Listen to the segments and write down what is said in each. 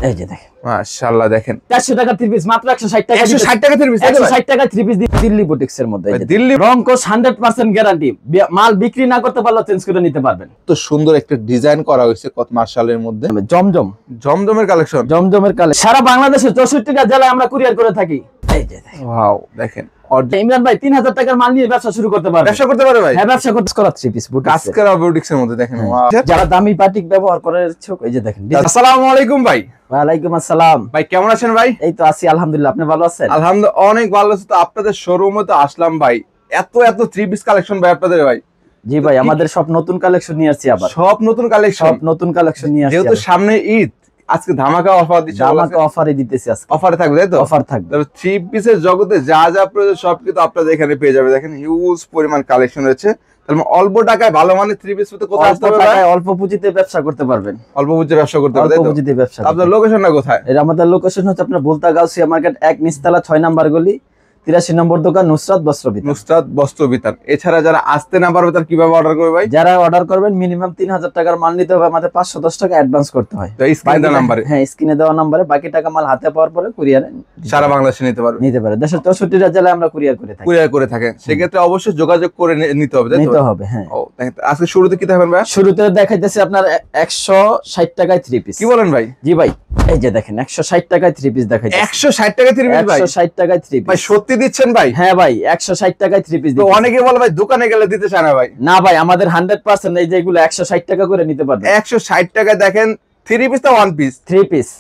এই যে দেখেন মাশাআল্লাহ দেখেন 400 টাকা 3 পিস মাত্র 160 টাকা 160 টাকা 3 পিস 160 টাকা 3 পিস দিল্লি বুটিক্স এর মধ্যে দিল্লি রংকশ 100% গ্যারান্টি মাল বিক্রি না করতে পারলে চেঞ্জ করে নিতে পারবেন তো সুন্দর একটা ডিজাইন করা হয়েছে কত মাশাআল্লাহর মধ্যে জমজমের কালেকশন সারা বাংলাদেশে 64টা জেলায় আমরা কুরিয়ার করে থাকি এই যে ওয়াও দেখেন ইমরান ভাই 3000 টাকার মাল নিয়ে ব্যবসা শুরু করতে পারবে ভাই হ্যাঁ ব্যবসা করতে করা 3 পিস বুটিক্স কাজকরা বুটিক্স এর মধ্যে দেখেন যারা দামি বাটিক ব্যবহার করে এই যে দেখেন আসসালামু আলাইকুম ভাই ওয়ালাইকুম আসসালাম ভাই কেমন আছেন ভাই এই তো আছি আলহামদুলিল্লাহ আপনি ভালো আছেন আলহামদুলিল্লাহ অনেক ভালো আছি তো আপনাদের শোরুমে তো আসলাম ভাই এত 3 পিস কালেকশন ভাই আপনাদের ভাই জি ভাই আমাদের সব নতুন কালেকশন নিয়ে আসছি আবার সব নতুন কালেকশন নিয়ে আসছি যেহেতু সামনে ঈদ আজকে ধামাকা অফার দিচ্ছি ধামাকা অফারে দিতেছি আজকে অফারে থাকবে তাই তো অফার থাকবে তবে 3 পিসের জগতে যা যা প্রয়োজন সব কিছু আপনারা এখানে পেয়ে যাবেন দেখেন হিউজ পরিমাণ কালেকশন রয়েছে তাহলে অল্প টাকায় ভালো মানের 3 পিস পেতে কোথায় আসতে হবে ভাই অল্প পুঁজিতে ব্যবসা করতে পারবেন অল্প পুঁজিতে ব্যবসা করতে পারবেন অল্প পুঁজিতে ব্যবসা আপনাদের লোকেশনটা কোথায় এটা আমাদের লোকেশন হচ্ছে আপনার বুলতা গাউসিয়া মার্কেট 1 নিচতলা 6 নাম্বার গলি 83 নম্বর দোকান নুসরাত বস্ত্র বিতান এছাড়া যারা আসতে না পারবে তার কিভাবে অর্ডার করবে ভাই যারা অর্ডার করবেন মিনিমাম 3000 টাকার মাল নিতে হবে আমাদের 510 টাকা অ্যাডভান্স করতে হয় তো স্ক্রিনে দেওয়া নম্বরে হ্যাঁ স্ক্রিনে দেওয়া নম্বরে বাকি টাকা মাল হাতে পাওয়ার পরে কুরিয়ারে সারা বাংলাদেশে নিতে পারে দেশের 64টা জেলায় আমরা কুরিয়ার করে থাকি সেই ক্ষেত্রে অবশ্যই যোগাযোগ করে নিতে হবে নিতে হবে হ্যাঁ ও আজকে শুরুতে কি থাকবেন ভাই শুরুতে দেখাইতেছি আপনার 160 টাকায় 3 পিস কি বলেন ভাই জি ভাই এই যে দেখেন 160 টাকায় 3 পিস দেখাইতেছি 160 টাকায় 3 পিস ভাই 160 টাকায় 3 পিস ভাই সত্যি দিচ্ছেন ভাই হ্যাঁ ভাই 160 টাকায় 3 পিস তো অনেকে বলে ভাই দোকানে গেলে দিতে চায় না ভাই না ভাই আমাদের 100% এই যেগুলো 160 টাকা করে নিতে পারবেন 160 টাকায় দেখেন 3 পিস না 1 পিস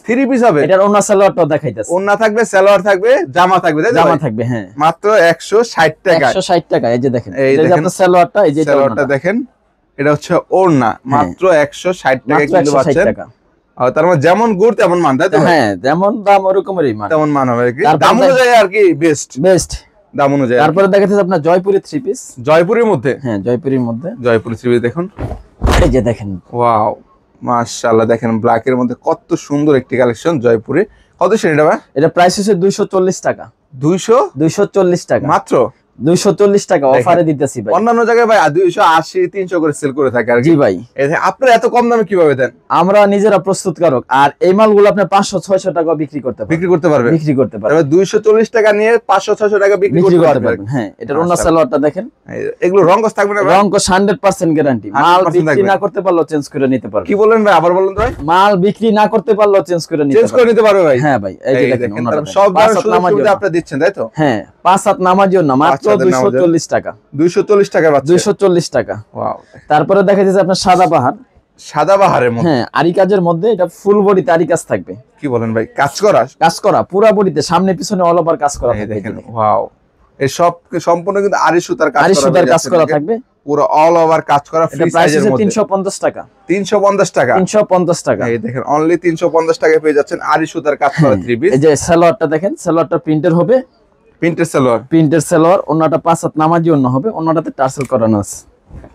3 পিস হবে এটার ওন্না সালোয়ারটাও দেখাইতেছি ওন্না থাকবে সালোয়ার থাকবে জামা থাকবে তাই তো জামা থাকবে হ্যাঁ মাত্র 160 টাকা 160 টাকা এই যে দেখেন এই যে আপনার সালোয়ারটা এই যে সালোয়ারটা দেখেন এটা হচ্ছে ওন্না মাত্র 160 টাকা কিনতে পাচ্ছেন আর তার মানে যেমন গুড় তেমন মান তাই তো হ্যাঁ যেমন দাম ওরকমই মান তেমন মান হবে কি দাম অনুযায়ী আর কি বেস্ট দাম অনুযায়ী তারপরে দেখাচ্ছি আপনার জয়পুরি 3 পিস জয়পুরের মধ্যে হ্যাঁ জয়পুরের মধ্যে জয়পুরি 3 পিস দেখুন এই যে দেখেন ওয়াও মাশাআল্লাহ দেখেন ব্ল্যাক এর মধ্যে কত সুন্দর একটি কালেকশন জয়পুরে কত সেটা ভাই এটা প্রাইস হচ্ছে 240 টাকা 240 টাকা মাত্র 240 টাকা অফারে দিতেছি ভাই অন্যান্য জায়গায় ভাই 280 300 করে সেল করে থাকে আর জি ভাই আপনারা এত কম দামে কিভাবে দেন আমরা নিজেরা প্রস্তুতকারক আর এই মালগুলো আপনি 500 600 টাকা বিক্রি করতে পারবেন তবে 240 টাকা নিয়ে 500 600 টাকা বিক্রি করতে পারবেন হ্যাঁ এটার ওন্না সালোয়ারটা দেখেন এগুলো রংকশ থাকবে না ভাই রংকশ 100% গ্যারান্টি মাল বিক্রি না করতে পারলেও চেঞ্জ করে নিতে পারবে কি বলেন ভাই আবার বলুন তো ভাই মাল বিক্রি না করতে পারলেও চেঞ্জ করে নিতে পারবে ভাই হ্যাঁ ভাই এই যে দেখেন সব ধরনের সুবিধা আপনারা দিচ্ছেন তাই তো হ্যাঁ 5 হাত নামার জন্য মাত্র 240 টাকা 240 টাকা বাচ্চা 240 টাকা ওয়াও তারপরে দেখা যাচ্ছে আপনার সাদা বাহারের মধ্যে হ্যাঁ আরি কাজের মধ্যে এটা ফুল বডিতে আরি কাজ থাকবে কি বলেন ভাই কাজ করা পুরো বডিতে সামনে পিছনে অল ওভার কাজ করা থাকবে দেখেন ওয়াও এই সব সম্পূর্ণ কিন্তু আরি সুতার কাজ করা থাকবে পুরো অল ওভার কাজ করা ফ্রি সাইজের মধ্যে 350 টাকা 350 টাকা এই দেখেন অনলি 350 টাকায় পেয়ে যাচ্ছেন আরি সুতার কাজ করা 3 পিস এই যে সালোয়ারটা দেখেন সালোয়ারটা প্রিন্টের হবে প্রিন্টের সালোয়ার ওন্নাটা 5 হাত নামার জন্য হবে ওন্নাটাতে টার্সেল করানো আছে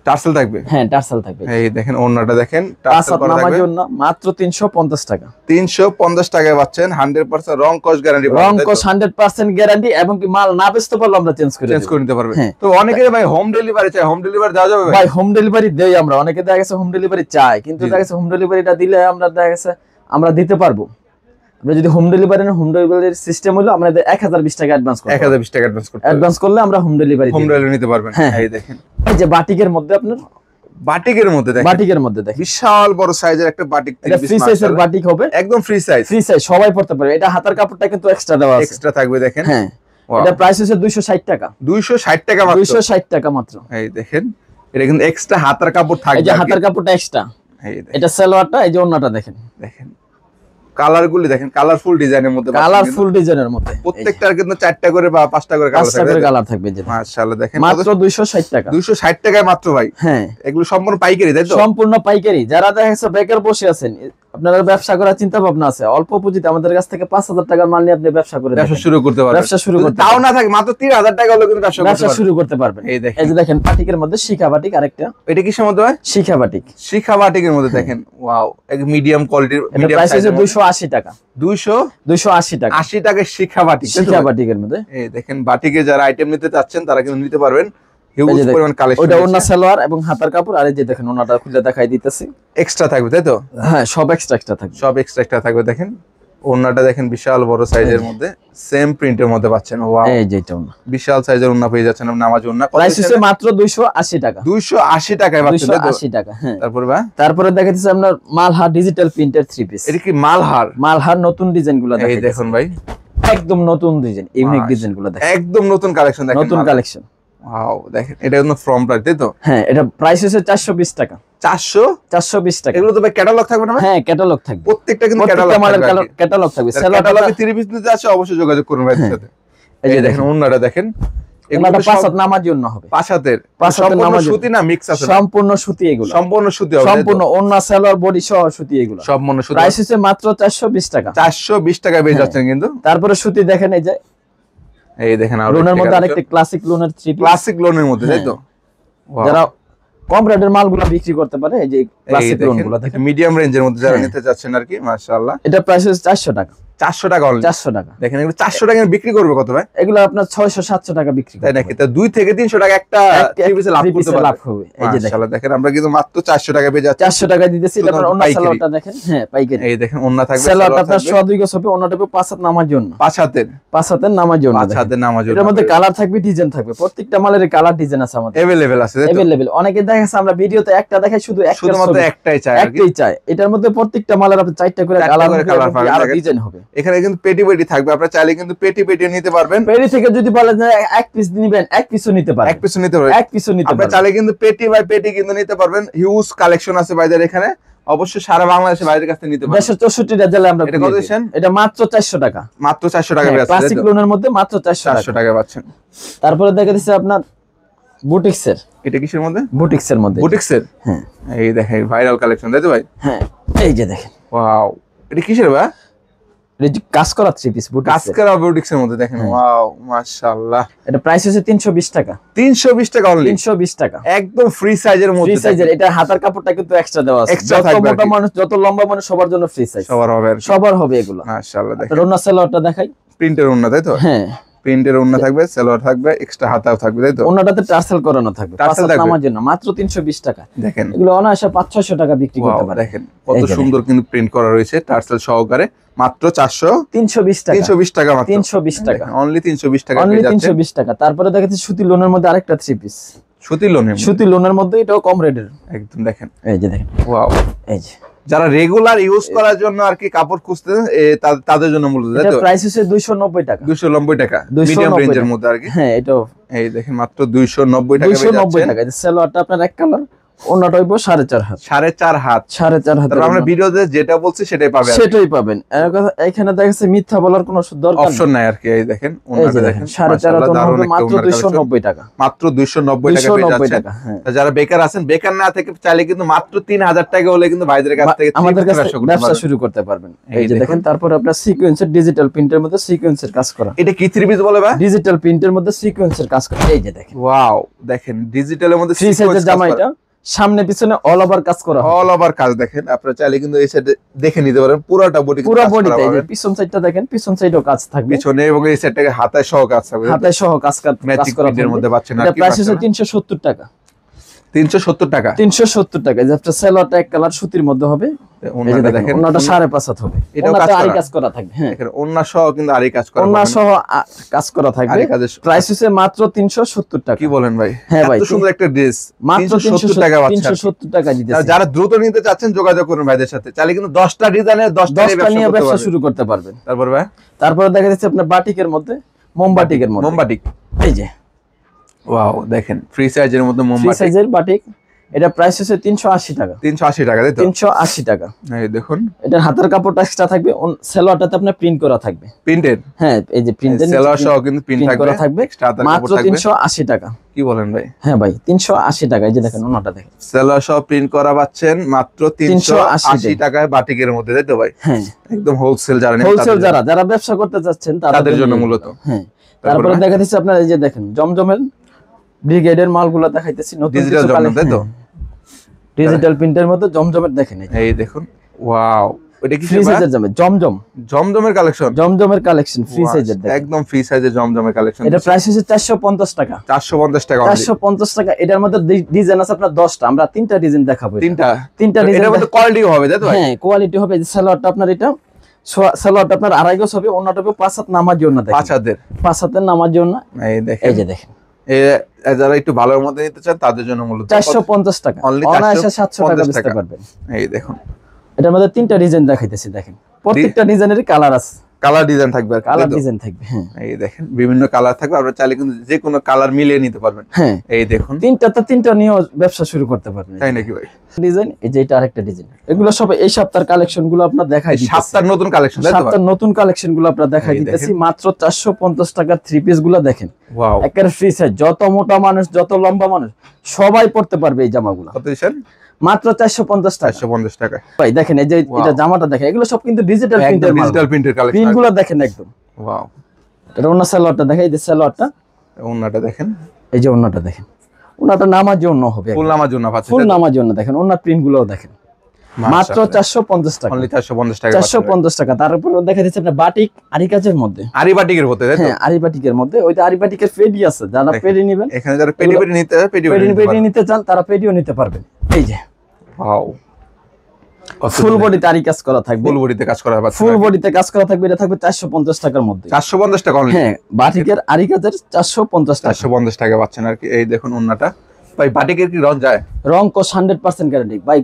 টার্সেল থাকবে হ্যাঁ টার্সেল থাকবে এই দেখেন ওন্নাটা দেখেন টার্সেল করা থাকবে জন্য মাত্র 350 টাকা 350 টাকায় পাচ্ছেন 100% রংকশ গ্যারান্টি রংকশ 100% গ্যারান্টি এবং কি মাল না বেচতে পারলে আমরা চেঞ্জ করে নিতে পারবে তো অনেকে ভাই হোম ডেলিভারি চায় হোম ডেলিভারি দেওয়া যাবে ভাই হোম ডেলিভারি দেই আমরা অনেকে দেখা গেছে হোম ডেলিভারি চায় কিন্তু দেখা গেছে হোম ডেলিভারিটা দিলে আমরা দেখা গেছে আমরা দিতে পারবো আমরা যদি হোম ডেলিভারির সিস্টেম হলো আমাদের 1020 টাকা অ্যাডভান্স করতে 1020 টাকা অ্যাডভান্স করলে আমরা হোম ডেলিভারি নিতে পারবেন এই দেখেন এই যে বাটিকের মধ্যে আপনার বাটিকের মধ্যে দেখেন বিশাল বড় সাইজের একটা বাটিক এটা ফ্রি সাইজের বাটিক হবে একদম ফ্রি সাইজ সবাই পড়তে পারবে এটা হাতার কাপড়টা কিন্তু এক্সট্রা দেওয়া আছে এক্সট্রা থাকবে দেখেন হ্যাঁ এটা প্রাইস হচ্ছে 260 টাকা 260 টাকা মাত্র এই দেখেন এটা কিন্তু এক্সট্রা হাতার কাপড় থাকবে এই যে হাতার কাপড়টা এক্সট্রা এটা সালোয়ারটা এই যে ওন্নাটা দেখেন কালারগুলি দেখেন কালারফুল ডিজাইনের মধ্যে প্রত্যেকটার কিন্তু 4টা করে বা 5টা করে কালার থাকবে মাশাআল্লাহ দেখেন মাত্র 260 টাকা 260 টাকায় মাত্র ভাই হ্যাঁ এগুলো সম্পূর্ণ পাইকারি তাই তো সম্পূর্ণ পাইকারি যারা দেখেছে বেকার বসে আছেন আপনারা ব্যবসা করার চিন্তা ভাবনা আছে অল্প পুঁজিতে আমাদের কাছ থেকে 5000 টাকার মাল নিয়ে আপনি ব্যবসা শুরু করতে পারবেন তাও না থাকে মাত্র 3000 টাকা হলে কিন্তু ব্যবসা শুরু করতে পারবেন এই যে দেখেন বাটিকের মধ্যে শিখা বাটিক আরেকটা এটা কিসের মধ্যে হয় শিখা বাটিকের মধ্যে দেখেন ওয়াও এক মিডিয়াম কোয়ালিটির মিডিয়াম সাইজের 280 টাকা 280 টাকা 80 টাকা শিখা বাটিকের মধ্যে এই দেখেন বাটিকে যারা আইটেম নিতে চাচ্ছেন তারা কিন্তু নিতে পারবেন হিউজ পরিমাণ কালেকশন ওটা ওন্না সালোয়ার এবং হাতার কাপড় আর এই যে দেখেন ওন্নাটা খুলে দেখাই দিতেছি এক্সট্রা থাকবে তাই তো হ্যাঁ সব এক্সট্রা থাকবে থাকবে দেখেন ওন্নাটা দেখেন বিশাল বড় সাইজের মধ্যে সেম প্রিন্টের মধ্যে পাচ্ছেন। ওয়াও, এই যে এটা ওন্না, বিশাল সাইজের ওন্না পেয়ে যাচ্ছেন নামাজ ওন্না। প্রাইস হচ্ছে মাত্র 280 টাকা। 280 টাকায় পাচ্ছেন, 280 টাকা। হ্যাঁ, তারপরে দেখাচ্ছি আপনার মালহার ডিজিটাল প্রিন্টের 3 পিস। এটা কি মালহার নতুন ডিজাইনগুলো দেখাই। এই দেখুন ভাই, একদম নতুন ডিজাইন, ইউনিক ডিজাইনগুলো দেখেন, একদম নতুন কালেকশন দেখেন, নতুন কালেকশন। ওয়াও, দেখেন এটা কিন্তু ফ্রম প্রাইস, তাই তো? হ্যাঁ, এটা প্রাইস হচ্ছে 420 টাকা। 420 টাকা। এগুলো তো ভাই ক্যাটালগ থাকবে না? হ্যাঁ, ক্যাটালগ থাকবে, প্রত্যেকটা কিন্তু ক্যাটালগ থাকবে। ক্যাটালগে 3 পিস নিতে আছে, অবশ্যই যোগাযোগ করুন ভাইদের সাথে। এই যে দেখেন ওন্নাটা দেখেন, এগুলো পাঁচ হাত নামাজি ওন্না হবে। পাঁচ হাতের সম্পূর্ণ সুতি না মিক্স আছে? সম্পূর্ণ সুতি, এগুলো সম্পূর্ণ সুতি হবে, সম্পূর্ণ ওন্না সালোয়ার বডি সহ সুতি, এগুলো সম্পূর্ণ সুতি। প্রাইস হচ্ছে মাত্র 420 টাকা। 420 টাকায় পেয়ে যাচ্ছেন কিন্তু। তারপরে সুতি দেখেন, এই যে এই দেখেন লোনের মধ্যে আরেকটা ক্লাসিক লোনের 3 পিস, ক্লাসিক লোনের মধ্যে, তাই তো? যারা কম রেটের মালগুলো বিক্রি করতে পারে, এই যে ক্লাসিক লোনগুলো দেখেন, মিডিয়াম রেঞ্জের মধ্যে যারা নিতে যাচ্ছেন আর কি, মাশাআল্লাহ। এটা প্রাইস হচ্ছে 400 টাকা। 400 টাকা অনলি, 400 টাকা। দেখেন এগুলো 400 টাকা বিক্রি করবে কত ভাই? এগুলো আপনার 600-700 টাকা বিক্রি করবে, তাই নাকি? তা 2 থেকে 300 টাকা একটা পিসে লাভ করতে লাভ হবে। এই যে দেখেন আমরা কিন্তু মাত্র 400 টাকা পেয়ে যাচ্ছি। 400 টাকা দিতেছি। এটা আপনার ওন্না সালোয়ারটা দেখেন, হ্যাঁ পাইকারি। এই দেখেন ওন্না থাকবে, সালোয়ারটা আপনার 102 গজ হবে, ওন্নাটা 5 হাত নামার জন্য, 5 হাতের নামার জন্য, 5 হাতের নামার জন্য। এর মধ্যে কালার থাকবে, ডিজাইন থাকবে, প্রত্যেকটা মালের কালার ডিজাইন আছে আমাদের अवेलेबल আছে, अवेलेबल। অনেকে দেখাচ্ছে আমরা ভিডিওতে একটা দেখাই, শুধুমাত্র একটাই চাই। এটার মধ্যে প্রত্যেকটা মালের আপনি 4টা করে কালার পাবেন, আর ডিজাইন হবে। এখানে কিন্তু পেটি থাকবে, আপনারা চাইলে কিন্তু পেটি নিতে পারবেন। পেটি থেকে যদি বলেন যে এক পিস নিবেন, এক পিসও নিতে পারবেন, এক পিসও নিতে পারবেন। আপনারা চাইলে কিন্তু পেটি বাই পেটি কিন্তু নিতে পারবেন। হিউজ কালেকশন আছে ভাইদের এখানে, অবশ্যই সারা বাংলাদেশে বাইরের কাছ থেকে নিতে পারবেন। 64টা জেলায় আমরা। এটা কত দিচ্ছেন? এটা মাত্র 400 টাকা। মাত্র 400 টাকা পেয়ে যাচ্ছেন, ক্লাসিক লোনের মধ্যে মাত্র 400 টাকা পাচ্ছেন। তারপরে দেখা দিচ্ছে আপনার বুটিক্সের। এটা কিসের মধ্যে? বুটিক্সের মধ্যে। বুটিক্সের, হ্যাঁ। এই দেখেন ভাইরাল কালেকশন, তাই তো ভাই? হ্যাঁ, এই যে দেখেন, ওয়াও, এটা কিসের ভাই? এটা কাজ করা 3 পিস বুটিক্স, কাজ করা বুটিক্সের মধ্যে দেখেন। ওয়াও, মাশাআল্লাহ। এটা প্রাইস হচ্ছে 320 টাকা। 320 টাকা অনলি, 320 টাকা, একদম ফ্রি সাইজের মধ্যে। ফ্রি সাইজের। এটা হাতার কাপড়টা কিন্তু এক্সট্রা দেওয়া আছে, এক্সট্রা যত থাকবে, মোটা মানুষ যত লম্বা মানুষ সবার জন্য ফ্রি সাইজ, সবার হবে এগুলো, মাশাআল্লাহ। দেখেন ওন্না সালোয়ারটা দেখাই, প্রিন্টের ওন্না, তাই তো? হ্যাঁ, প্রিন্টের ওন্না থাকবে, সালোয়ার থাকবে, এক্সট্রা হাতাও থাকবে, তাই তো? ওন্নাটাতে টার্সেল করানো থাকবে, নামার জন্য মাত্র 320 টাকা। দেখেন এগুলো অনায়াসে 500-600 টাকা বিক্রি করতে পারে। দেখেন কত সুন্দর কিন্তু প্রিন্ট করা রয়েছে টার্সেল সহকারে, মাত্র 320 টাকা। 320 টাকা মাত্র, 320 টাকা অনলি 320 টাকা অনলি 320 টাকা। তারপরে দেখাচ্ছি সুতি লোনের মধ্যে আরেকটা 3 পিস, সুতি লোনের মধ্যে, এটাও কম রেটের একদম। দেখেন, এই যে দেখেন, ওয়াও, এই যে যারা রেগুলার ইউজ করার জন্য আর কি কাপড় খুঁজতে তাদের জন্য মূলত, তাই তো? এটা প্রাইস হচ্ছে 290 টাকা। 290 টাকা মিডিয়াম রেঞ্জের মধ্যে আর কি। হ্যাঁ, এটাও এই দেখেন মাত্র 290 টাকা পেয়ে যাচ্ছেন। 290 টাকা। এই সালোয়ারটা আপনার এক কালার, ওন্নাটা হইবো 4.5 হাত। 4.5 হাত। তারপর আমরা ভিডিওতে যেটা বলছি সেটাই পাবেন, এখানে দেখাচ্ছে মিথ্যা বলার কোনো দরকার অপশন নাই আর কি। এই দেখেন ওন্নাটা দেখেন, 4.5 হাত, মাত্র 290 টাকা। মাত্র 290 টাকা পেয়ে যাচ্ছেন। যারা বেকার আছেন, বেকার না থেকে চাইলে কিন্তু মাত্র 3000 টাকা হলে কিন্তু ভাইদের কাছ থেকে আমাদের কাছে ব্যবসা শুরু করতে পারবেন। এই যে দেখেন, তারপর আপনার সিকোয়েন্সের ডিজিটাল প্রিন্টের মধ্যে সিকোয়েন্সের কাজ করা। এটা কি 3 পিস বলে ভাই? ডিজিটাল প্রিন্টের মধ্যে সিকোয়েন্সের কাজ করা। এই যে দেখেন, ওয়াও, দেখেন ডিজিটালের মধ্যে ফ্রি সাইজের জামাইটা, সামনে পিছনে অল ওভার কাজ করা, অল ওভার কাজ। দেখেন আপনারা চাইলে কিন্তু এই সাইডে দেখে নিতে পারেন, পুরোটা বডি, পুরো বডিতে। এই যে পিছন সাইডটা দেখেন, পিছন সাইডেও কাজ থাকবে, পিছনে এবং এই সাইডটাকে হাতায় সহ কাজ থাকবে, হাতায় সহ কাজ করা এর মধ্যে পাচ্ছেন। এটা প্রাইস হচ্ছে 370 টাকা। 370 টাকা, 370 টাকা। যে আপনার সালোয়ারটা এক কালার সুতির মধ্যে হবে, ওন্নাটা দেখেন, ওন্নাটা 5.5 হাত হবে, এটাও কাজ করা থাকবে। হ্যাঁ, দেখেন ওন্না সহ কিন্তু আরই কাজ করা, ওন্না সহ কাজ করা থাকবে। প্রাইস হচ্ছে মাত্র 370 টাকা। কি বলেন ভাই? হ্যাঁ ভাই, এত সুন্দর একটা ড্রেস মাত্র 370 টাকা পাচ্ছেন। 370 টাকা দিতেছি। যারা দ্রুত নিতে চাচ্ছেন যোগাযোগ করুন ভাইদের সাথে, চাইলে কিন্তু 10টা ডিজাইনের 10টা নিয়ে ব্যবসা শুরু করতে পারবেন। তারপরে দেখা যাচ্ছে আপনার বাটিকের মধ্যে, মোমবাটিকের মধ্যে, মোমবাটিক। এই যে ওয়াও, দেখেন ফ্রি সাইজের মধ্যে মোমবাটিক, ফ্রি সাইজের বাটিক। এটা প্রাইস হচ্ছে 380 টাকা। 380 টাকা, তাই তো? 380 টাকা। এই দেখুন, এটা হাতের কাপড়টা এক্সট্রা থাকবে, সালোয়ারটাতে আপনার প্রিন্ট করা থাকবে, প্রিন্টেড। হ্যাঁ, এই যে প্রিন্টেড সালোয়ার সহ কিন্তু প্রিন্ট থাকবে, মাত্র 380 টাকা। কি বলেন ভাই? হ্যাঁ ভাই, 380 টাকা। এই যে দেখেন ওন্নাটা দেখেন, সালোয়ার সহ প্রিন্ট করা পাচ্ছেন মাত্র 380 টাকায় বাটিকের মধ্যে, তাই তো ভাই? হ্যাঁ, একদম হোলসেল। যারা ব্যবসা করতে চাচ্ছেন তাদের জন্য মূলত। হ্যাঁ, তারপরে দেখা দিচ্ছে আপনার এই যে দেখেন জমজমের ব্রিগেডের মালগুলো দেখাইতেছি, নতুন ডিজিটাল জমজম, তাই তো? ডিজিটাল প্রিন্টের মধ্যে জমজমের দেখেন, এই দেখুন, ওয়াও, এটা কি ফ্রি সাইজের জমজমের কালেকশন? জমজমের কালেকশন ফ্রি সাইজের, একদম ফ্রি সাইজের জমজমের কালেকশন। এটা প্রাইস হচ্ছে 450 টাকা। 450 টাকা, 450 টাকা। এটার মধ্যে ডিজাইন আছে আপনার 10টা, আমরা 3টা ডিজাইন দেখাবো। 3টা ডিজাইন, এটার মধ্যে কোয়ালিটি হবে, তাই তো? হ্যাঁ, কোয়ালিটি হবে। সালোয়ারটা আপনার এটা সালোয়ারটা আপনার আড়াই গজ হবে, ওন্নাটা হবে 5 হাত নামার জন্য, দেখেন 5 হাতের নামার জন্য। এই দেখেন, এই যে দেখেন, যারা একটু ভালোর মধ্যে নিতে চান তাদের জন্য মূলত 450 টাকা, অনায়াসে 700 টাকা দিতে পারবেন। এই দেখুন, এটার মধ্যে 3টা ডিজাইন দেখাইতেছি, দেখেন প্রত্যেকটা ডিজাইনেরই কালার আছে, কালার ডিজাইন থাকবে, কালার ডিজাইন থাকবে। হ্যাঁ, এই দেখেন বিভিন্ন কালার থাকবে, আপনারা চাইলে কিন্তু যে কোনো কালার মিলিয়ে নিতে পারবেন। হ্যাঁ, এই দেখুন, 3টা নিয়ে ব্যবসা শুরু করতে পারবেন, তাই নাকি ভাই? ডিজাইন, এই যে এটা আরেকটা ডিজাইন, এগুলো সব এই সপ্তাহের কালেকশন গুলো আপনার দেখাই দিতেছি, সপ্তাহের নতুন কালেকশন, সপ্তাহের নতুন কালেকশন গুলো আপনার দেখাই দিতেছি। মাত্র 450 টাকার 3 পিস গুলো দেখেন, ওয়াও, একেবারে ফ্রি সাইজ, যত মোটা মানুষ যত লম্বা মানুষ সবাই পড়তে পারবে এই জামাগুলো। কত দিবেন? মাত্র 450 টাকা। 450 টাকা ভাই দেখেন, এই যে এটা জামাটা দেখেন, এগুলো সব কিন্তু ডিজিটাল প্রিন্টের মাল, ডিজিটাল প্রিন্টের কালেকশন, প্রিন্টগুলো দেখেন একদম। ওয়াও, এটা ওন্না সালোয়ারটা দেখেন, এই যে সালোয়ারটা, ওন্নাটা দেখেন, এই যে ওন্নাটা দেখেন, ওন্নাটা নামার জন্য হবে, ফুল নামার জন্য পাচ্ছেন, ফুল নামার জন্য দেখেন, ওন্নার প্রিন্টগুলোও দেখেন। মাত্র 450 টাকা, অনলি 450 টাকা, 450 টাকা। তারপর দেখা দিচ্ছে আপনার বাটিক আরি কাজের মধ্যে, আরি বাটিকের মধ্যে, তাই তো? হ্যাঁ, আরি বাটিকের মধ্যে, ওইটা আরি বাটিকের পেডি আছে, যারা পেডি নেবেন, এখানে যারা পেডি নিতে পেডি নিতে চান তারা পেডিও নিতে পারবেন। এই যে ওয়াও, ফুল বডিতে আরি কাজ করা থাকবে, ফুল বডিতে কাজ করা হবে, ফুল বডিতে কাজ করা থাকবে, এটা থাকবে 450 টাকার মধ্যে, 450 টাকা অনলি। হ্যাঁ, বাটিকের আরি কাজের 450 টাকা, 450 টাকা পাচ্ছেন আর কি। এই দেখুন ওন্নাটা, ভাই বাটিকের কি রং যায়? রং কো 100% গ্যারান্টি ভাই।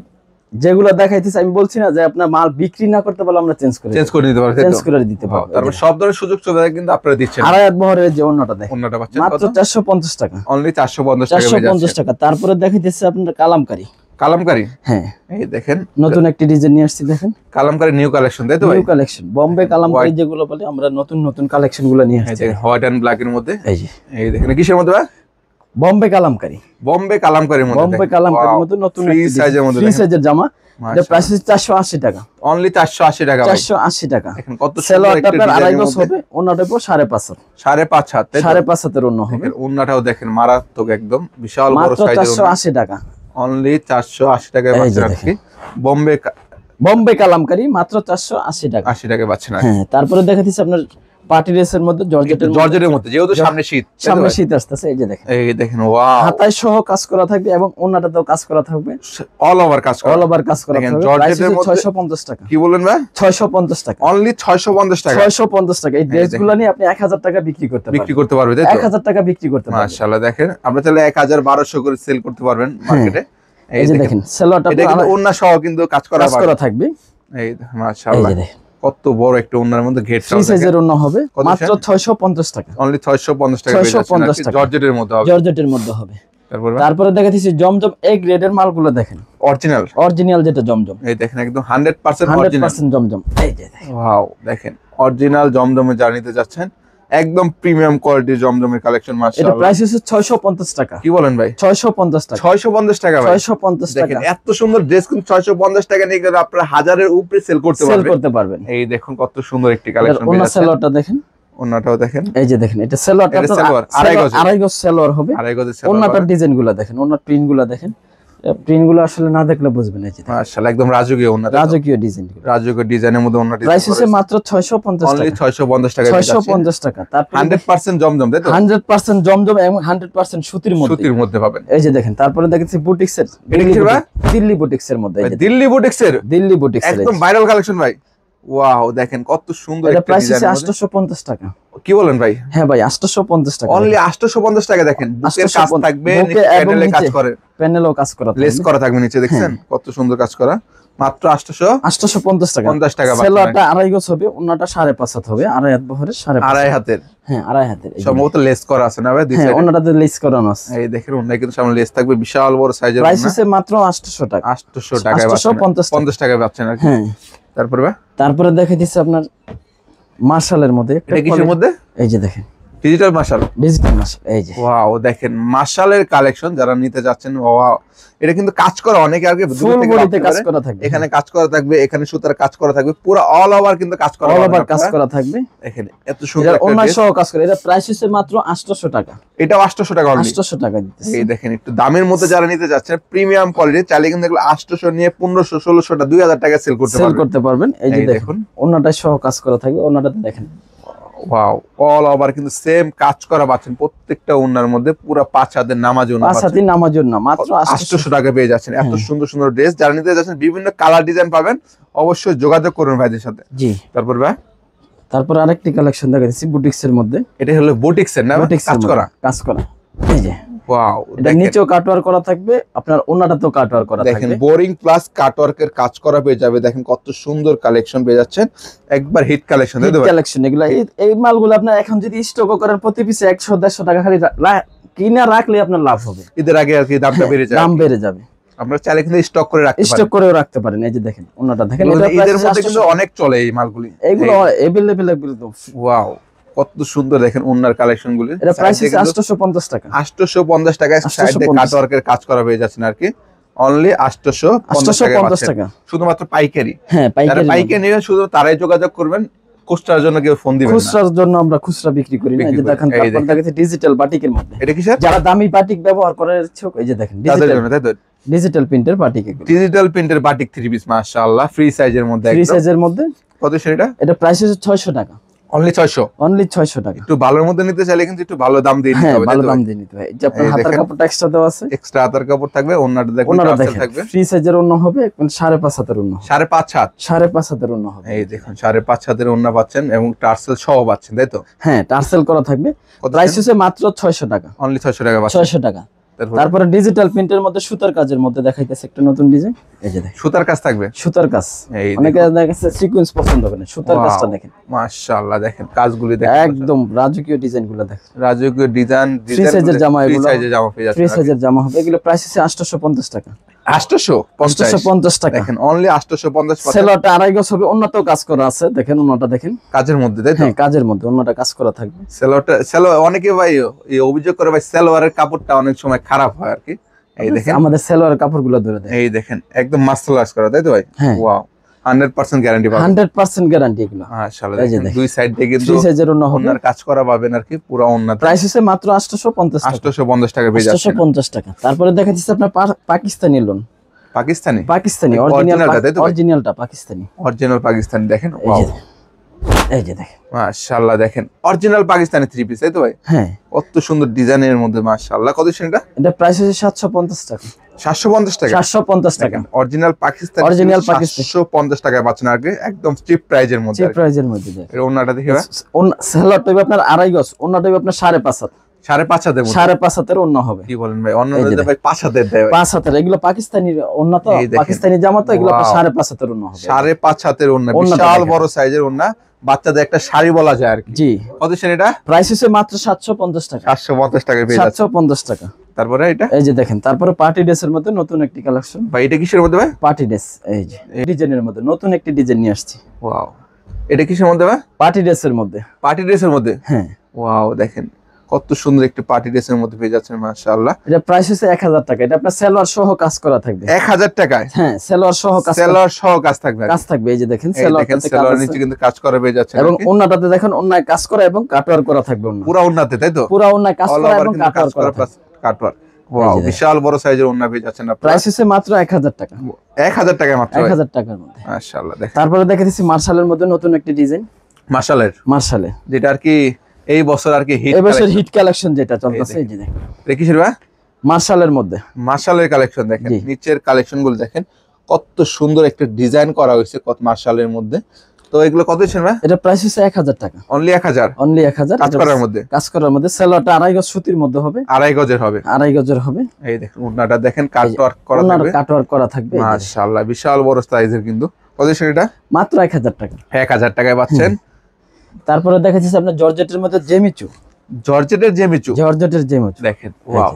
যেগুলো দেখাইতেছি আমি বলছি না যে আপনার মাল বিক্রি না করতে পারলে আমরা চেঞ্জ করে দিতে পারবো, চেঞ্জ করে দিতে পারবো। তারপর সব ধরনের সুযোগ সুবিধা কিন্তু আপনারা দিচ্ছেন। আড়াই হাত বহরের যে ওন্নাটা দেখেন, ওন্নাটা পাচ্ছেন মাত্র 450 টাকা, অনলি 450 টাকা, 450 টাকা। তারপরে দেখাইতেছি আপনার কালামকারী, কালামকারী, হ্যাঁ, এই দেখেন নতুন একটি ডিজাইন নিয়ে আসছি, দেখেন কালামকারী নিউ কালেকশন, তাই তো ভাই? নিউ কালেকশন, বোম্বে কালামকারী যেগুলো বলে, আমরা নতুন কালেকশন গুলো নিয়ে আসছি। হোয়াইট এন্ড ব্ল্যাক এর মধ্যে, এই যে এই দেখেন কিসের মধ্যে ভাই? বোম্বে কালামকারী, বোম্বে কালামকারীর মধ্যে, বোম্বে কালামকারীর মধ্যে নতুন ফ্রি সাইজের মধ্যে, ফ্রি সাইজের জামা, এটা প্রাইস 480 টাকা, অনলি 480 টাকা, 480 টাকা। এখন কত সুন্দর একটা ডিজাইন, আড়াই গজ হবে, ওন্নাটা 5.5 হাত, 5.5 হাত, 5.5 হাতের ওন্না হবে। ওন্নাটাও দেখেন মারাত্মক, একদম বিশাল বড় মাত্র সাইজের, 480 টাকা, অনলি 480 টাকায় পাচ্ছেন আর কি। বোম্বে কালামকারী মাত্র 480 টাকা, 80 টাকায় পাচ্ছেন। হ্যাঁ, তারপরে দেখাচ্ছি আপনার পার্টি ড্রেসের মধ্যে, জর্জেটের মধ্যে, যেহেতু সামনে শীত আসতেছে। এই যে দেখেন, এই দেখেন, ওয়াও, হাতায় সহ কাজ করা থাকবে এবং ওন্নাটাতেও কাজ করা থাকবে, অল ওভার কাজ করা, অল ওভার কাজ করা থাকবে। জর্জেটের মধ্যে 650 টাকা। কি বলেন ভাই? 650 টাকা, অনলি 650 টাকা, 650 টাকা। এই ড্রেসগুলো নিয়ে আপনি 1000 টাকা বিক্রি করতে পারবে, তাই তো? 1000 টাকা বিক্রি করতে পারবেন। মাশাআল্লাহ, দেখেন আপনি তাহলে 1200 করে সেল করতে পারবেন মার্কেটে। এই যে দেখেন, সালোয়ারটা এটা কিন্তু ওন্না সহ কিন্তু কাজ করা থাকবে। এই মাশাআল্লাহ, কত বড় একটা ওন্নার মধ্যে ঘের ফ্রি সাইজের ওন্না হবে, মাত্র 650 টাকা, অনলি 650 টাকা, 650 টাকা, জর্জেটের মধ্যে হবে, জর্জেটের মধ্যে হবে। তারপরে দেখাচ্ছি জমজম এ গ্রেডের মালগুলো দেখেন, অরিজিনাল যেটা জমজম, এই দেখেন একদম 100% জমজম। এই যে ওয়াও, দেখেন অরিজিনাল জমজমে যা নিতে যাচ্ছেন, একদম প্রিমিয়াম কোয়ালিটির জমজমের কালেকশন। মাশাআল্লাহ, এটা প্রাইস হচ্ছে 650 টাকা। কি বলেন ভাই? 650 টাকা, 650 টাকা ভাই, 650 টাকা। দেখেন এত সুন্দর ড্রেস কিন্তু 650 টাকা নিয়ে গেলে আপনারা হাজারের উপরে সেল করতে পারবেন। এই দেখুন কত সুন্দর একটি কালেকশন। ওন্না সালোয়ারটা দেখেন, ওন্নাটাও দেখেন, এই যে দেখেন, এটা সালোয়ারটা আড়াই গজ সালোয়ার হবে, আড়াই গজের সালোয়ার। ওন্নাটার ডিজাইনগুলো দেখেন, ওন্নার প্রিন্টগুলো দেখেন, প্রিন্টগুলো আসলে না দেখলে বুঝবেন। এই যে মাশাআল্লাহ, একদম রাজকীয় ওন্না, রাজকীয় ডিজাইন, রাজকীয় ডিজাইনের মধ্যে ওন্না ডিজাইন। প্রাইস আছে মাত্র 650 টাকা, অনলি 650 টাকা, 650 টাকা। তারপর 100% জমজম, তাই তো? 100% জমজম এবং 100% সুতির মধ্যে পাবেন। এই যে দেখেন, তারপরে দেখেছি বুটিক্সের, দিল্লি বুটিক্সের মধ্যে, এই যে দিল্লি বুটিক্সের একদম ভাইরাল কালেকশন ভাই। ওয়াও, দেখেন কত সুন্দর একটা প্রাইস আছে 850 টাকা। কি বলেন ভাই? হ্যাঁ ভাই, 850 টাকা, অনলি 850 টাকা। দেখেন বুকের কাজ থাকবে, প্যানেলে কাজ করে, প্যানেলও কাজ করা থাকবে, লেস করা থাকবে নিচে, দেখছেন কত সুন্দর কাজ করা। মাত্র 850 টাকা, 50 টাকা। সেলোয়ারটা আড়াই গজ হবে, ওন্নাটা 5.5 হাত হবে, আড়াই হাত বহরের, 5.5 আড়াই হাতের, হ্যাঁ আড়াই হাতের। সম্ভবত লেস করা আছে না ভাই? হ্যাঁ, ওন্নাটাতে লেস করানো আছে। এই দেখেন, ওন্না কিন্তু সামনে লেস থাকবে, বিশাল বড় সাইজের। প্রাইস আছে মাত্র 800 টাকা, 800 টাকায় 50 টাকায় পাচ্ছেন আর কি। হ্যাঁ, তারপরে দেখে দিচ্ছে আপনার মার্শালের মধ্যে, এটা কিসের মধ্যে? এই যে দেখেন, ডিজিটাল মার্শাল, এই যে ওয়াও, দেখেন মার্শালের কালেকশন যারা নিতে যাচ্ছেন। ওয়াও, এটা কিন্তু কাজ করা অনেকে আগে ফুল বডিতে কাজ করা থাকবে, এখানে কাজ করা থাকবে, এখানে সুতার কাজ করা থাকবে, পুরো অল ওভার কিন্তু কাজ করা, অল ওভার কাজ করা থাকবে। এখানে এত সুন্দর একটা অন্য সহ কাজ করে, এটা প্রাইস হচ্ছে মাত্র 800 টাকা। এটাও 800 টাকা, 800 টাকা দিতেছে। এই দেখেন, একটু দামের মধ্যে যারা নিতে যাচ্ছেন প্রিমিয়াম কোয়ালিটি, চাইলে কিন্তু এগুলো 800 নিয়ে 1500 1600 টা 2000 টাকা সেল করতে পারবেন। এই যে দেখুন, অন্যটা সহ কাজ করা থাকবে, অন্যটাতে দেখেন ওয়াও, অল ওভার কিন্তু সেম কাজ করা পাচ্ছেন প্রত্যেকটা ওন্নার মধ্যে, পুরো 5 হাতের নামাজ ওন্না, 5 হাতের নামাজ ওন্না মাত্র 800 টাকা পেয়ে যাচ্ছেন। এত সুন্দর সুন্দর ড্রেস যারা নিতে যাচ্ছেন, বিভিন্ন কালার ডিজাইন পাবেন, অবশ্যই যোগাযোগ করুন ভাইদের সাথে। জি। তারপর ভাই, তারপর আরেকটি কালেকশন দেখাচ্ছি বুটিক্স এর মধ্যে। এটা হলো বুটিক্স এর না, কাজ করা, কাজ করা। এই যে ওয়াও, এটা নিচেও কাটওয়ার্ক করা থাকবে, আপনার ওন্নাটাতেও কাটওয়ার্ক করা থাকবে। দেখেন বোরিং প্লাস কাটওয়ার্কের কাজ করা পেয়ে যাবে। দেখেন কত সুন্দর কালেকশন পেয়ে যাচ্ছেন, একবার হিট কালেকশন। হিট কালেকশন এগুলো। এই মালগুলো আপনার এখন যদি স্টক করেন প্রতি পিসে 100-150 টাকা খালি কিনা রাখলে আপনার লাভ হবে। ঈদের আগে আর কি দামটা বেড়ে যাবে, দাম বেড়ে যাবে। আপনারা চাইলে কিন্তু স্টক করে রাখতে পারেন, স্টক করেও রাখতে পারেন। এই যে দেখেন ওন্নাটা দেখেন, এটা ঈদের মধ্যে কিন্তু অনেক চলে এই মালগুলি, এগুলো अवेलेबल একদম। ওয়াও, কত সুন্দর দেখেন ওন্নার কালেকশন গুলি। এটা প্রাইস হচ্ছে 850 টাকা। 850 টাকায় সাইডে কাটওয়ার্কের কাজ করা পেয়ে যাচ্ছেন আর কি, অনলি 850 টাকা, শুধুমাত্র পাইকারি। হ্যাঁ, পাইকারি নেবেন শুধু তারাই যোগাযোগ করবেন, খুচরার জন্য কেউ ফোন দিবেন না। খুচরার জন্য আমরা খুচরা বিক্রি করি না। এই যে দেখেন তারপর দেখাচ্ছি ডিজিটাল বাটিকের মধ্যে। এটা কি স্যার? যারা দামি বাটিক ব্যবহার করে ইচ্ছুক, এই যে দেখেন ডিজিটাল প্রিন্টের বাটিক, এগুলো ডিজিটাল প্রিন্টের বাটিক 3 পিস মাশাআল্লাহ, ফ্রি সাইজের মধ্যে, ফ্রি সাইজের মধ্যে। কত সেটা? এটা প্রাইস হচ্ছে 600 টাকা, অনলি 600, অনলি 600 টাকা। একটু ভালোর মধ্যে নিতে চাইলে কিন্তু একটু ভালো দাম দিয়ে নিতে হবে, ভালো দাম দিয়ে নিতে হবে। যে আপনার হাতের কাপড়টা এক্সট্রা দেওয়া আছে, এক্সট্রা হাতের কাপড় থাকবে, ওন্নাটা দেখুন টার্সেল থাকবে, ফ্রি সাইজের ওন্না হবে, 5.5 হাতের ওন্না, 5.5 হাত, 5.5 হাতের ওন্না হবে। এই দেখুন 5.5 হাতের ওন্না পাচ্ছেন এবং টার্সেল সহ পাচ্ছেন, তাই তো? হ্যাঁ, টার্সেল করা থাকবে। প্রাইস হচ্ছে মাত্র 600 টাকা, অনলি 600 টাকা পাচ্ছেন। 600 টাকা। তারপরে ডিজিটাল প্রিন্টের মধ্যে সুতার কাজের মধ্যে দেখাইতেছে একটা নতুন ডিজাইন। এই যে দেখেন সুতার কাজ থাকবে, সুতার কাজ। অনেকে দেখাচ্ছে সিকোয়েন্স পছন্দ করেন, সুতার কাজটা দেখেন মাশাআল্লাহ। দেখেন কাজগুলি দেখেন, একদম রাজকীয় ডিজাইনগুলো দেখেন, রাজকীয় ডিজাইন। ফ্রি সাইজের জামা, এগুলো ফ্রি সাইজের জামা পেয়ে যাচ্ছে, ফ্রি সাইজের জামা হবে। এগুলো প্রাইস হচ্ছে 850 টাকা, 850 টাকা। দেখেন অনলি 850 টাকা। সেলোয়ারটা আড়াই গজ হবে, ওন্নাতেও কাজ করা আছে, দেখেন ওন্নাটা দেখেন কাজের মধ্যে, তাই তো? হ্যাঁ, কাজের মধ্যে ওন্নাটা কাজ করা থাকবে। সেলোয়ার অনেকে ভাই এই অভিযোগ করে ভাই সেলোয়ারের কাপড়টা অনেক সময় খারাপ হয় আর কি। এই দেখেন আমাদের সেলোয়ারের কাপড়গুলো ধরে দেন, এই দেখেন একদম মাসলাস করা, তাই তো ভাই? ওয়াও, 100% গ্যারান্টি পাবেন, 100% গ্যারান্টি এগুলো। মাশাআল্লাহ, দেখেন দুই সাইড থেকে কিন্তু ফ্রি সাইজের ওন্না হবে, ওন্নার কাজ করা পাবেন আর কি, পুরো ওন্না। প্রাইস হচ্ছে মাত্র 850 টাকা, 850 টাকা পেয়ে যাচ্ছে, 850 টাকা। তারপরে দেখাচ্ছি আপনার পাকিস্তানি লোন, পাকিস্তানি অরিজিনালটা পাকিস্তানি, অরিজিনাল পাকিস্তানি। দেখেন এই যে দেখেন মাশাআল্লাহ, দেখেন অরিজিনাল পাকিস্তানি 3 পিস, তাই তো ভাই? হ্যাঁ, কত সুন্দর ডিজাইনের মধ্যে মাশাআল্লাহ। কত সেটা? এটা প্রাইস হচ্ছে 750 টাকা, 750 টাকা, 750 টাকা। অরিজিনাল পাকিস্তানি, 750 টাকায় পাচ্ছেন আর কি, একদম চিপ প্রাইজের মধ্যে, চিপ প্রাইজের মধ্যে। এর ওন্নাটা দেখি ভাই, সেলোয়ারটা আপনার আড়াই গজ, ওন্নাটা আপনার 5.5 হাত, 5.5 হাতের মধ্যে, 5.5 হাতের ওন্না হবে। কি বলেন ভাই? অন্যদের ভাই 5 হাতের দেয়, 5 হাতের। এগুলো পাকিস্তানি ওন্না, তো পাকিস্তানি জামা, তো এগুলো আপনার 5.5 হাতের ওন্না হবে, 5.5 হাতের ওন্না, বিশাল বড় সাইজের ওন্না, বাচ্চাদের একটা শাড়ি বলা যায় আর কি। জি। কত সেটা? প্রাইস হচ্ছে মাত্র 750 টাকা, 750 টাকায় পেয়ে যাচ্ছে, 750 টাকা। তারপরে এটা এই যে দেখেন, তারপরে পার্টি ড্রেসের মধ্যে নতুন একটি কালেকশন। ভাই এটা কিসের মধ্যে ভাই? পার্টি ড্রেস, এই যে ডিজাইনের মধ্যে নতুন একটি ডিজাইন নিয়ে আসছি। ওয়াও, এটা কিসের মধ্যে ভাই? পার্টি ড্রেসের মধ্যে, পার্টি ড্রেসের মধ্যে। হ্যাঁ, ওয়াও, দেখেন কত সুন্দর একটা পার্টি ড্রেসের মধ্যে পেয়ে যাচ্ছেন মাশাআল্লাহ। এটা প্রাইস হচ্ছে 1000 টাকা। এটা আপনার সেলোয়ার সহ কাজ করা থাকবে, 1000 টাকায়? হ্যাঁ, সেলোয়ার সহ কাজ, সেলোয়ার সহ কাজ থাকবে, কাজ থাকবে। এই যে দেখেন সেলোয়ার নিচে কিন্তু কাজ করা পেয়ে যাচ্ছে, এবং ওন্নাটাতে দেখেন ওন্নায় কাজ করা এবং কাটওয়ার্ক করা থাকবে, পুরো ওন্নাতে, তাই তো? পুরো ওন্নায় কাজ করা এবং কাটওয়ার্ক করা, কাটওয়ার্ক। ওয়াও, বিশাল বড় সাইজের ওন্না পেয়ে যাচ্ছেন আপনারা। প্রাইস হচ্ছে মাত্র 1000 টাকা, 1000 টাকায় মাত্র, 1000 টাকার মধ্যে মাশাআল্লাহ। দেখেন তারপরে দেখাচ্ছি মার্শালের মধ্যে নতুন একটি ডিজাইন, মার্শালে, যেটা আর কি এই বছর আর কি এই বছর হিট কালেকশন যেটা চলতেছে। এই যে দেখেন দেখিস ভাই, মার্শালের মধ্যে, মার্শালের কালেকশন দেখেন, নিচের কালেকশন গুলো দেখেন কত সুন্দর একটা ডিজাইন করা হয়েছে কত মার্শালের মধ্যে। তো এগুলো কত ছিল ভাই? এটা প্রাইস হচ্ছে 1000 টাকা, অনলি 1000, অনলি 1000। কাজ করার মধ্যে, কাজ করার মধ্যে। সেলোয়ারটা আড়াই গজ সুতির মধ্যে হবে, আড়াই গজের হবে, আড়াই গজের হবে। এই দেখেন ওড়নাটা দেখেন কাটওয়ার্ক করা থাকবে, কাটওয়ার্ক করা থাকবে, মাশাআল্লাহ বিশাল বড় সাইজের। কিন্তু কত ছিল এটা? মাত্র 1000 টাকা, 1000 টাকায় পাচ্ছেন। তারপরে দেখাচ্ছি আপনার জর্জেটের মধ্যে জেমিচু, জর্জেটের জেমিচু, জর্জেটের জেমিচু দেখেন। ওয়াও,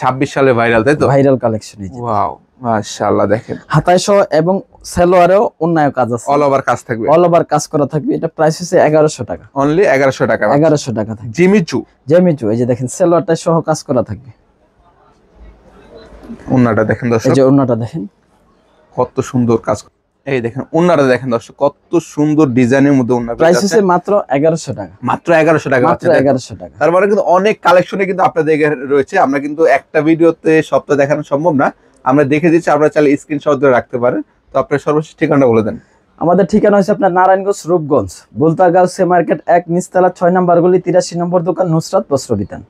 26 সালে ভাইরাল, তাই তো? Viral collection. ওয়াও, মাশাআল্লাহ। দেখেন হাতায় সহ এবং সেলোয়ারেও অন্যায় কাজ আছে, অল ওভার কাজ থাকবে, অল ওভার কাজ করা থাকবে। এটা প্রাইস হচ্ছে 1100 টাকা, অনলি 1100 টাকা, 1100 টাকা থাকবে। জেমিচু, জেমিচু, এই যে দেখেন সেলোয়ারটা সহ কাজ করা থাকবে। ওন্নাটা দেখেন দর্শক, এই যে ওন্নাটা দেখেন কত সুন্দর কাজ। এই দেখেন ওন্নাটা দেখেন দর্শক, কত সুন্দর ডিজাইনের মধ্যে ওন্না। প্রাইস হচ্ছে মাত্র 1100 টাকা, মাত্র 1100 টাকা, মাত্র 1100 টাকা। তারপরে কিন্তু অনেক কালেকশনে কিন্তু আপনাদের রয়েছে। আমরা কিন্তু একটা ভিডিওতে সবটা দেখানো সম্ভব না, আমরা দেখে দিচ্ছি, আপনারা চাইলে স্ক্রিনশট দিয়ে রাখতে পারেন। তো আপনার সর্বশেষ ঠিকানা বলে দেন। আমাদের ঠিকানা হচ্ছে আপনার নারায়ণগঞ্জ রূপগঞ্জ বুলতা গাউসিয়া মার্কেট 1 নিচতলা 6 নম্বর গলি 83 নম্বর দোকান নুসরাত বস্ত্র বিতান।